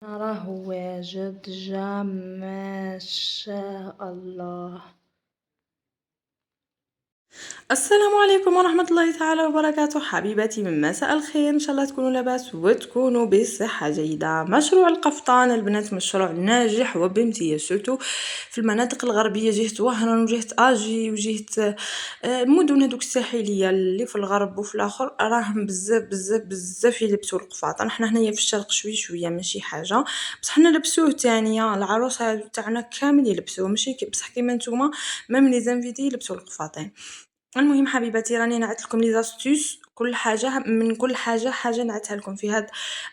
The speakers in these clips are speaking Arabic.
راه واجد جا ما شاء الله. السلام عليكم ورحمة الله تعالى وبركاته. حبيباتي من مساء الخير، ان شاء الله تكونوا لاباس وتكونوا بصحة جيدة. مشروع القفطان البنات مشروع ناجح وبامتياز، سورتو في المناطق الغربية، جهة وهران وجهة اجي وجهة المدن هذوك الساحلية اللي في الغرب وفي الاخر، راهم بزاف بزاف بزاف يلبسوا القفاطان. حنا هنايا في الشرق شوي شوية ماشي حاجة، بصح حنا لبسوه تانية، العروسة تاعنا كامل يلبسوه، ماشي بصح كيما نتوما ميم لي زانفيتي يلبسوا القفاطين. المهم حبيباتي راني نعت لكم لي زاستوس، كل حاجه من كل حاجه نعتها لكم في هذا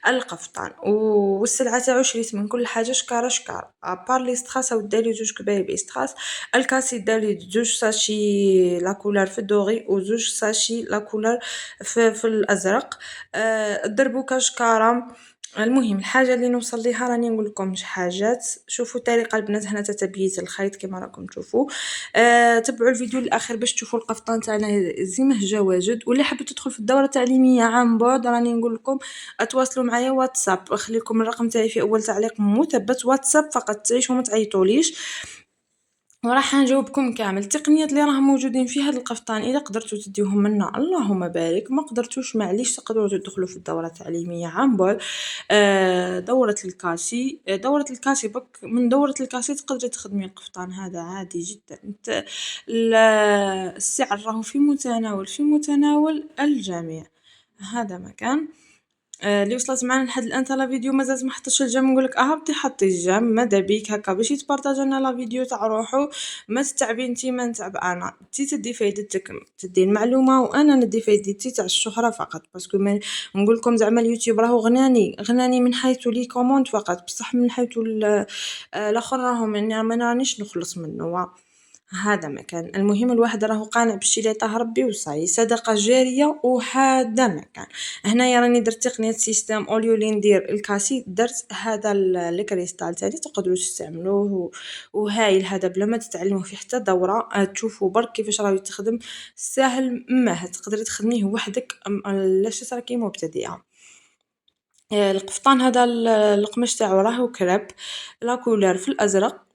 القفطان، والسلعه تاعو شريت من كل حاجه شكاره شكاره، ابار لي ستراس او دالي جوج كبايب ستراس. الكاسي دالي جوج ساشي لا كولار في الدوغي وزوج ساشي لا كولار في الازرق. الدربوكه شكاره. المهم الحاجه اللي نوصل ليها راني نقول لكم حاجات. شوفوا طريقه البنات هنا تتبييت الخيط كما راكم تشوفوا. تبعوا الفيديو للاخر باش تشوفوا القفطان تاعنا زيمه جا واجد. واللي حابه تدخل في الدوره التعليميه عن بعد راني نقول لكم اتواصلوا معايا واتساب، خلي لكم الرقم تاعي في اول تعليق مثبت، واتساب فقط تعيشوا ما تعيطوليش وراح نجاوبكم كامل. التقنيات اللي راهم موجودين في هذا القفطان اذا قدرتوا تديوهم منا اللهم بارك، ما قدرتوش معليش تقدروا تدخلوا في الدوره التعليميه عن بعد. دوره الكاسي، دوره الكاسي بك من دوره الكاسي تقدري تخدمي القفطان هذا عادي جدا. السعر راهو في متناول الجميع. هذا مكان. اللي وصلت معنا لحد الان تاع لا فيديو مازالت ما حطيتش الجيم، نقولك هبطي حطي الجيم ماذا بيك هكا باش يتبارطاج لنا لا فيديو تاع روحو. ما تتعبي انتي ما نتعب انا، انتي تدي فايدتك تدي المعلومه وانا ندي فايدتي تاع الشهره فقط. باسكو ما نقول لكم زعما اليوتيوب راهو غناني من حيث لي كوموند فقط، بصح من حيث الاخر راهو ما رانيش نخلص منه. هذا مكان. المهم الواحد راهو قانع بالشي اللي عطاه ربي وصاي صدقه جاريه، وهذا مكان. هنايا راني درت تقنيه سيستم اوليو لي ندير الكاسي، درت هذا الكريستال تاني تقدروا تستعملوه وهايل هذا بلا ما تتعلموا فيه حتى دوره. تشوفوا برك كيفاش راه يتخدم ساهل، ما تقدري تخدميه وحدك لاش راكي مبتدئه. القفطان هذا القماش تاعو راهو كراب لا كولور في الازرق،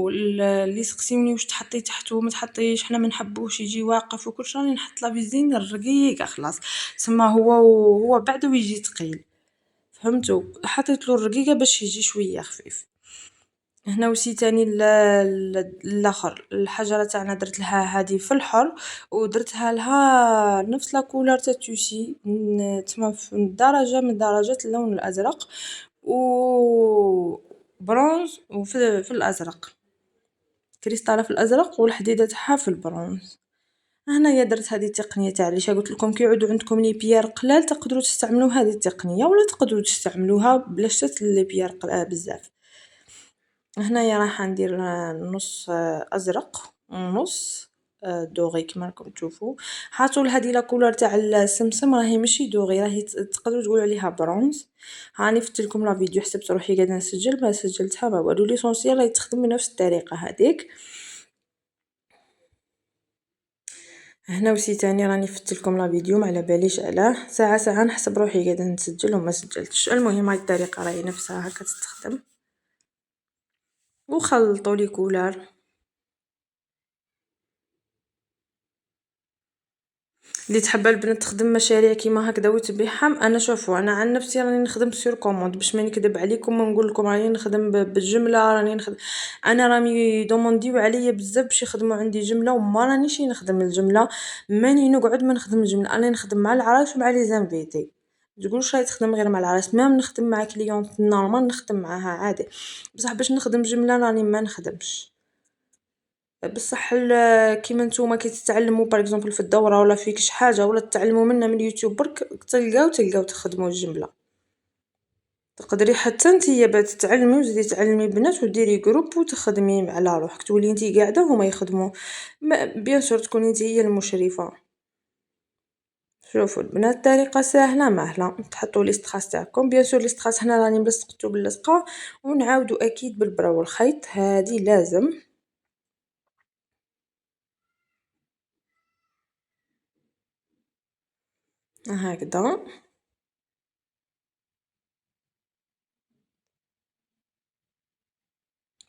اللي سقسيوني واش تحطي تحته ما تحطيش، حنا ما نحبوش يجي واقف وكلش، راني نحط لا فيزين الرقيقه خلاص. تسمى هو بعده يجي ثقيل، فهمتوا؟ حطيت له الرقيقه باش يجي شويه خفيف. هنا وسي تاني الاخر الحجره تاعنا درت لها هذه في الحر، ودرتها لها نفس لا كولور تاع توسي، تسمى في درجه من درجات اللون الازرق و برونز، في الازرق كريستاله في الازرق والحديده تاعها في البرونز. هنايا درت هذه التقنيه تاع اللي قلت لكم كي يعودوا عندكم لي بيير قلال تقدروا تستعملوا هذه التقنيه، ولا تقدروا تستعملوها بلاش لي بيير بزاف. هنايا راح ندير نص ازرق ونص دوغي كما راكم تشوفوا. حاطوا لهذه لا كولور تاع السمسم راهي ماشي دوغي، راهي تقدروا تقولوا عليها برونز. هاني فتت لكم لا فيديو حسبت روحي قاعده نسجل ما سجلتها ما والو، ليسونسيال راهي تخدم بنفس الطريقه هذيك. هنا وسي تاني راني فتت لكم لا فيديو ما على باليش علاه، ساعه نحسب روحي قاعده نسجل وما سجلتش. المهم هاي الطريقه راهي نفسها هكا تستخدم. وخلطوا لي كولار. اللي تحب البنات تخدم مشاريع كيما هكذا وتبيعها، انا شوفوا انا عن نفسي راني نخدم سور كوموند باش ما نكذب عليكم ونقول لكم راني نخدم بالجمله، راني نخدم. انا راني دومونديو عليا بزاف باش يخدموا عندي جمله وما رانيش نخدم الجمله. ماني نقعد ما نخدم الجمله، انا نخدم مع العرايس ومع لي زانفيتي. تقولش راهي تخدم غير مع العرايس، ما نخدم مع كليونط نورمال نخدم معاها عادي، بصح باش نخدم جمله راني ما نخدمش. بصح كيما نتوما كي تتعلموا باغ اكزومبل في الدوره ولا في كش حاجه ولا تتعلموا منها من اليوتيوب برك تلقاو تخدموا الجمله. تقدري حتى نتيا بعد تتعلمي وتزيدي تعلمي بنات وديري جروب وتخدمي على روحك، تولي نتي قاعده وهما يخدموا. بيان سور تكوني نتي هي المشرفه. شوفوا البنات طريقه سهله ماهله، تحطوا لي ستراس تاعكم. بيان سور لي ستراس هنا راني ملصقته باللصقه، ونعاودوا اكيد بالبرا والخيط هذه لازم. هكذا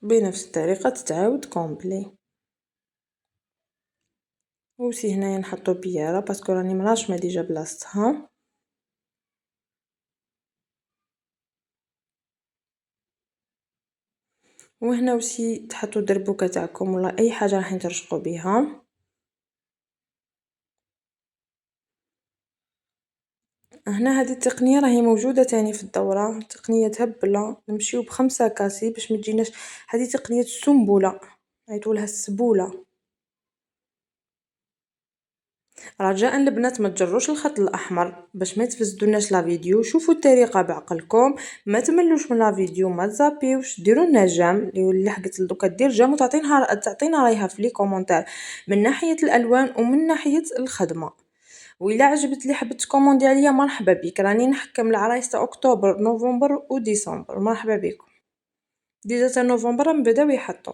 بنفس الطريقة تتعاود كومبلي. وسي هنايا نحطو بيارة باسكو راني مراشمة ديجا بلاصتها. وهنا وسي تحطو الدربوكة تاعكم ولا اي حاجة راح ترشقو بيها. هنا هذه التقنية راهي موجودة تاني في الدورة، تقنية هبلة نمشيو ب5 كاسي باش متجيناش. هذه تقنية السنبلة، عيطولها السبولة. رجاء البنات ما تجروش الخط الاحمر باش ما تفسدوناش لا فيديو. شوفوا الطريقه بعقلكم، ما تملوش من لا فيديو، ما تزابيوش، ديروا لنا جام اللي حقت دوكا دير جام تعطينا رايها في لي كومونتير من ناحيه الالوان ومن ناحيه الخدمه. وإلا عجبت لي حبت كوموندي عليا مرحبا بك، راني نحكم العرايس تاع اكتوبر نوفمبر وديسمبر. مرحبا بكم. ديجا تاع نوفمبر نبداو يحطوا.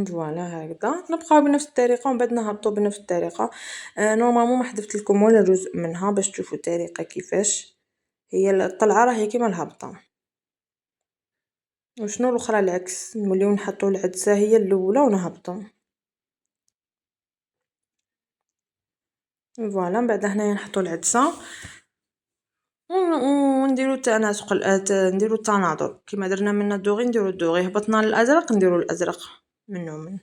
فوالا هكذا نبقاو بنفس الطريقه ومن بعد نهبطوا بنفس الطريقه. نورمالمون ما حذفت لكم ولا جزء منها باش تشوفوا الطريقه كيفاش هي الطلعه راهي كيما الهبطه. وشنو الاخرى العكس، نوليو نحطوا العدسه هي الاولى ونهبطوا. فوالا من بعد هنايا نحطوا العدسه ونديروا التناسق نديروا التناظر كيما درنا من الدوغي نديروا الدوغي، هبطنا للازرق نديروا الازرق من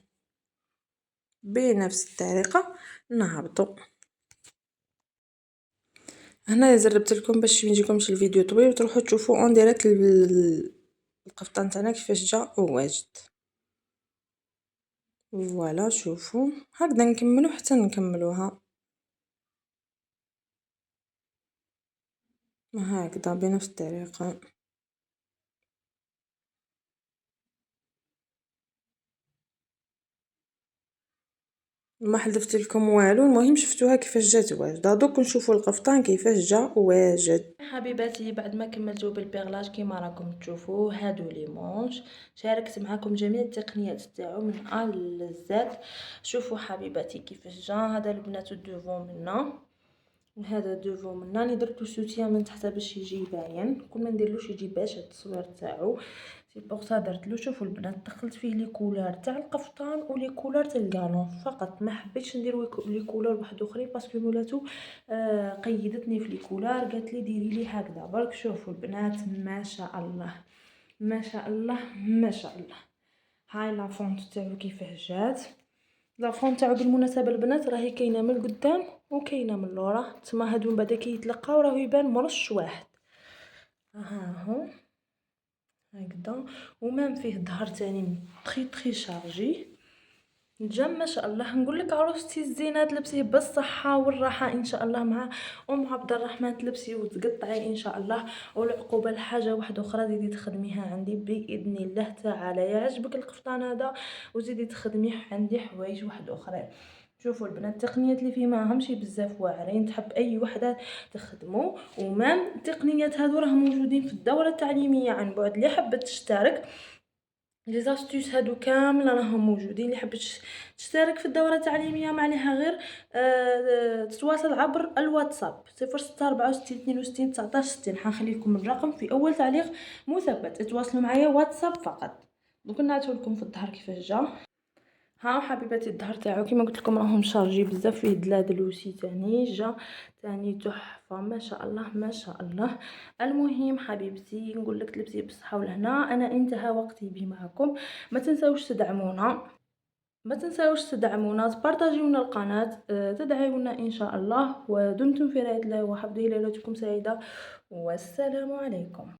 بنفس الطريقه نهبطوا. هنايا زربت لكم باش ميجيكمش الفيديو طويل وتروحوا تشوفوا اون ديريكت القفطان تاعنا كيفاش جا واجد. فوالا شوفوا هكذا نكملوا حتى نكملوها هكذا بنفس الطريقه. ما حذفت لكم والو، المهم شفتوها كيفاش جات واجده. دوك نشوفوا القفطان كيفاش جا واجد. حبيباتي بعد ما كملتو بالبيغلاج كيما راكم تشوفوا هادو لي مونش، شاركت معكم جميع التقنيات تاعو من ا لزد. شوفوا حبيباتي كيفاش جا. هذا البنات الدوفون منا وهذا دوفون منا. راني درتو سوتيان من تحت باش يجي باين، كل ما نديرلوش يجي باش هاد التصوير تاعو سي بوغ درتلو. شوفوا البنات دخلت فيه لي كولور تاع القفطان ولي كولور تاع الكالون فقط، ما حبيتش ندير لي كولور واحد اخرين باسكو مولاتو قيدتني في لي كولور، قالت لي ديري لي هكذا برك. شوفوا البنات ما شاء الله ما شاء الله ما شاء الله. هاي لا فونت تاعو كيفاش جات. لا فون تاعو بالمناسبه البنات راهي كاينه من القدام وكاينه من اللورا، تما هادو من بعد كي يتلقاو راه يبان مرش واحد. ها هو هكذا. ومام فيه الظهر تاني تري شارجي جا ما شاء الله. نقول لك عروستي الزينه تلبسيه بالصحه والراحه ان شاء الله مع ام عبد الرحمن، تلبسيه وتقطعي ان شاء الله. والعقوبه لحاجه واحده اخرى زيدي تخدميها عندي باذن الله تعالى. يعجبك القفطان هذا وزيدي تخدميه عندي حوايج واحد اخرى. شوفوا البنات التقنيات اللي فيه ماهمشي بزاف واعرين، تحب اي وحده تخدمو. ومام التقنيات هذو راهم موجودين في الدوره التعليميه عن بعد. اللي حبت تشترك لي زاستوس هادو كامل راهم موجودين. اللي حبت تشترك في الدوره التعليميه ما عليها غير تتواصل عبر الواتساب 0664 62 19 60. حنخلي لكم الرقم في اول تعليق مثبت، تواصلوا معايا واتساب فقط. دوك نعطيو لكم في الظهر كيفاش جا. ها حبيباتي الظهر تاعو كيما قلت لكم راهم شارجي بزاف، فيه دلادل وسي تاني جا تاني تحفه ما شاء الله ما شاء الله. المهم حبيبتي نقول لك تلبسي بصحه ولهنا. انا انتهى وقتي بي معكم. ما تنساوش تدعمونا، ما تنساوش تدعمونا، تبارطاجيونا القناه، تدعمونا ان شاء الله. ودمتم في رعايه الله وحفظه. ليلتكم سعيده والسلام عليكم.